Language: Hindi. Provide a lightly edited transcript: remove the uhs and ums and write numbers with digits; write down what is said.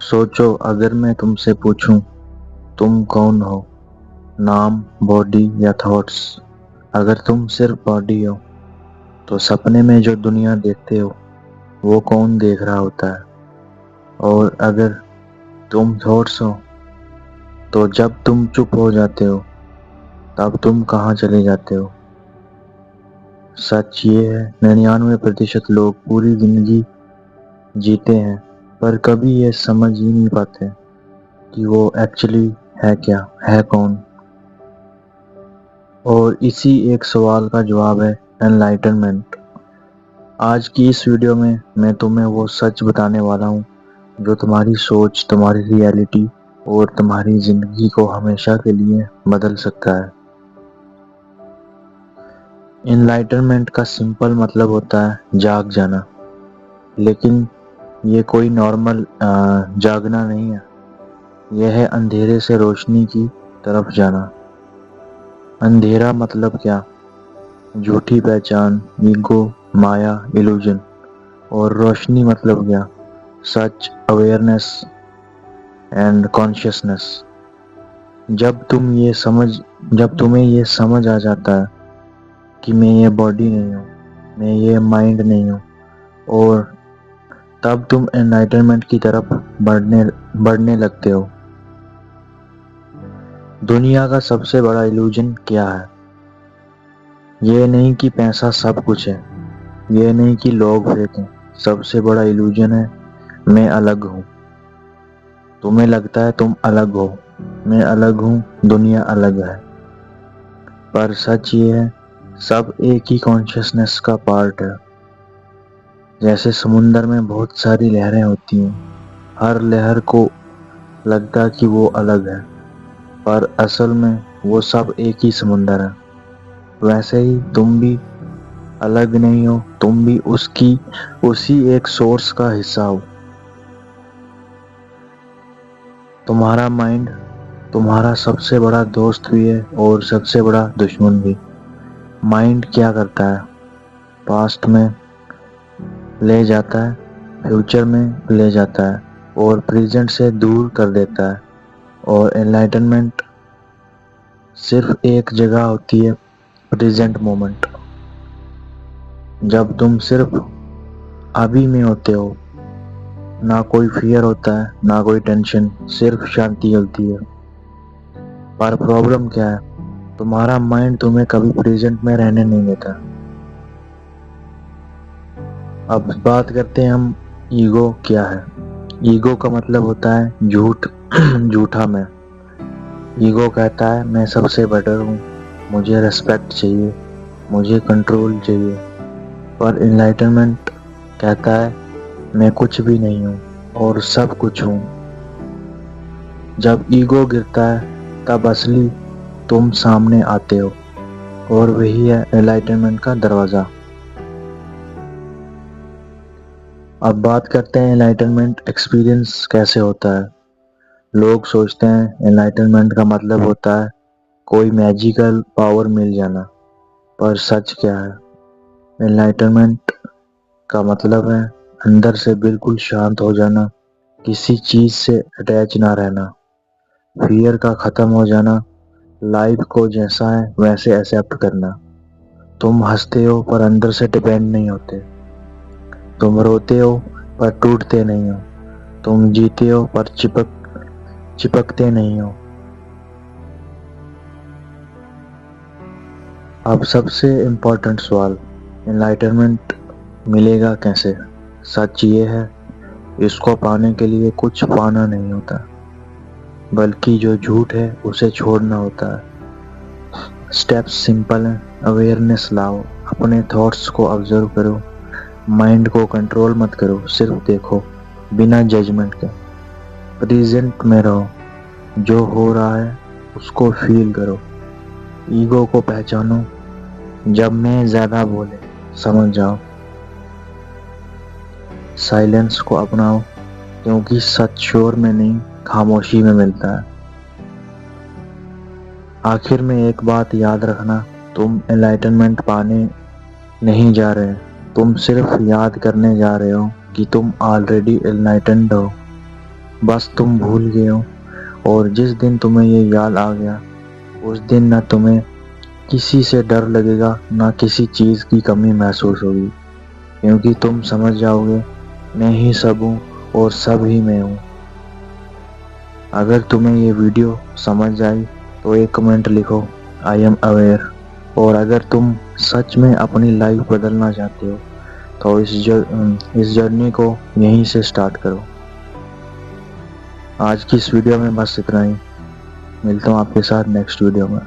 सोचो, अगर मैं तुमसे पूछूं तुम कौन हो, नाम, बॉडी या थॉट्स। अगर तुम सिर्फ बॉडी हो तो सपने में जो दुनिया देखते हो वो कौन देख रहा होता है। और अगर तुम थॉट्स हो तो जब तुम चुप हो जाते हो तब तुम कहाँ चले जाते हो। सच ये है, 99% लोग पूरी जिंदगी जीते हैं पर कभी ये समझ ही नहीं पाते कि वो एक्चुअली है क्या, है कौन। और इसी एक सवाल का जवाब है एनलाइटनमेंट। आज की इस वीडियो में मैं तुम्हें वो सच बताने वाला हूँ जो तुम्हारी सोच, तुम्हारी रियलिटी और तुम्हारी जिंदगी को हमेशा के लिए बदल सकता है। एनलाइटनमेंट का सिंपल मतलब होता है जाग जाना, लेकिन ये कोई नॉर्मल जागना नहीं है। यह है अंधेरे से रोशनी की तरफ जाना। अंधेरा मतलब क्या? झूठी पहचान, ईगो, माया, इल्यूजन। और रोशनी मतलब क्या? सच, अवेयरनेस एंड कॉन्शियसनेस। जब तुम्हें ये समझ आ जाता है कि मैं ये बॉडी नहीं हूँ, मैं ये माइंड नहीं हूँ, और तब तुम एनलाइटनमेंट की तरफ बढ़ने लगते हो। दुनिया का सबसे बड़ा इल्यूजन क्या है? ये नहीं कि पैसा सब कुछ है, ये नहीं कि लोग फेक हैं। सबसे बड़ा इल्यूजन है मैं अलग हूँ। तुम्हें लगता है तुम अलग हो, मैं अलग हूँ, दुनिया अलग है। पर सच ये है, सब एक ही कॉन्शियसनेस का पार्ट है। जैसे समुंदर में बहुत सारी लहरें होती हैं, हर लहर को लगता है कि वो अलग है, पर असल में वो सब एक ही समुंदर है। वैसे ही तुम भी अलग नहीं हो, तुम भी उसी एक सोर्स का हिस्सा हो। तुम्हारा माइंड तुम्हारा सबसे बड़ा दोस्त भी है और सबसे बड़ा दुश्मन भी। माइंड क्या करता है? पास्ट में ले जाता है, फ्यूचर में ले जाता है और प्रेजेंट से दूर कर देता है। और एनलाइटनमेंट सिर्फ एक जगह होती है, प्रेजेंट मोमेंट। जब तुम सिर्फ अभी में होते हो, ना कोई फियर होता है, ना कोई टेंशन, सिर्फ शांति होती है। पर प्रॉब्लम क्या है? तुम्हारा माइंड तुम्हें कभी प्रेजेंट में रहने नहीं देता। अब बात करते हैं हम, ईगो क्या है। ईगो का मतलब होता है झूठ, झूठा मैं। ईगो कहता है मैं सबसे बेटर हूँ, मुझे रेस्पेक्ट चाहिए, मुझे कंट्रोल चाहिए। पर एनलाइटनमेंट कहता है मैं कुछ भी नहीं हूँ और सब कुछ हूँ। जब ईगो गिरता है तब असली तुम सामने आते हो, और वही है एनलाइटनमेंट का दरवाजा। अब बात करते हैं एनलाइटनमेंट एक्सपीरियंस कैसे होता है। लोग सोचते हैं एनलाइटनमेंट का मतलब होता है कोई मैजिकल पावर मिल जाना, पर सच क्या है? एनलाइटनमेंट का मतलब है अंदर से बिल्कुल शांत हो जाना, किसी चीज से अटैच ना रहना, फियर का खत्म हो जाना, लाइफ को जैसा है वैसे एक्सेप्ट करना। तुम हंसते हो पर अंदर से डिपेंड नहीं होते, तुम रोते हो पर टूटते नहीं हो, तुम जीते हो पर चिपकते नहीं हो। अब सबसे इम्पोर्टेंट सवाल, एनलाइटनमेंट मिलेगा कैसे? सच ये है, इसको पाने के लिए कुछ पाना नहीं होता, बल्कि जो झूठ है उसे छोड़ना होता है। स्टेप्स सिंपल हैं, अवेयरनेस लाओ, अपने थॉट्स को ऑब्जर्व करो, माइंड को कंट्रोल मत करो, सिर्फ देखो बिना जजमेंट के। प्रेजेंट में रहो, जो हो रहा है उसको फील करो। ईगो को पहचानो, जब मैं ज्यादा बोले समझ जाओ। साइलेंस को अपनाओ, क्योंकि सच शोर में नहीं, खामोशी में मिलता है। आखिर में एक बात याद रखना, तुम एनलाइटनमेंट पाने नहीं जा रहे, तुम सिर्फ याद करने जा रहे हो कि तुम ऑलरेडी एनलाइटन्ड हो। बस तुम भूल गए हो, और जिस दिन तुम्हें ये याद आ गया उस दिन न तुम्हें किसी से डर लगेगा, ना किसी चीज़ की कमी महसूस होगी, क्योंकि तुम समझ जाओगे मैं ही सब हूँ और सब ही मैं हूँ। अगर तुम्हें ये वीडियो समझ आई तो एक कमेंट लिखो, आई एम अवेयर। और अगर तुम सच में अपनी लाइफ बदलना चाहते हो तो इस जर्नी को यहीं से स्टार्ट करो। आज की इस वीडियो में बस इतना ही। मिलता हूँ आपके साथ नेक्स्ट वीडियो में।